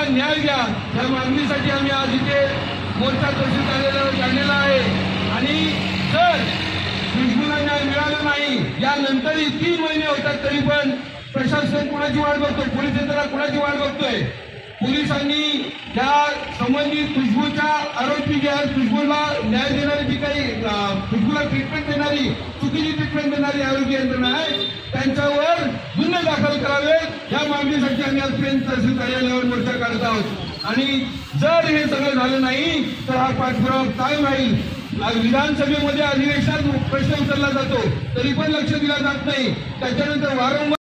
न्याय द्या या मागणीसाठी आम्ही आज इथे मोर्चा तहसील कार्यालयावर काढलेला आहे। आणि जर खुशबूला न्याय मिळाला नाही, यानंतरही 3 महिने होतात तरी पण प्रशासन कुणाची वाट बघतोय, पोलीस यंत्रणा कुणाची वाट बघतोय? पोलिसांनी त्या संबंधित खुशबूच्या आरोपी जे आहेत, खुशबूला न्याय देणारी जी काही खुशबूला ट्रीटमेंट देणारी चुकीची ट्रीटमेंट देणारी आरोग्य यंत्रणा आहे त्यांच्यावर गुन्हे दाखल करावे या मागणीसाठी आम्ही आज पेण तहसील कार्यालयावर मोर्चा काढत आहोत। आणि जर हे सगळं झालं नाही तर हा पाठपुरावा कायम राहील। विधानसभेमध्ये अधिवेशनात प्रश्न उचलला जातो तरी पण लक्ष दिला जात नाही, त्याच्यानंतर वारंवार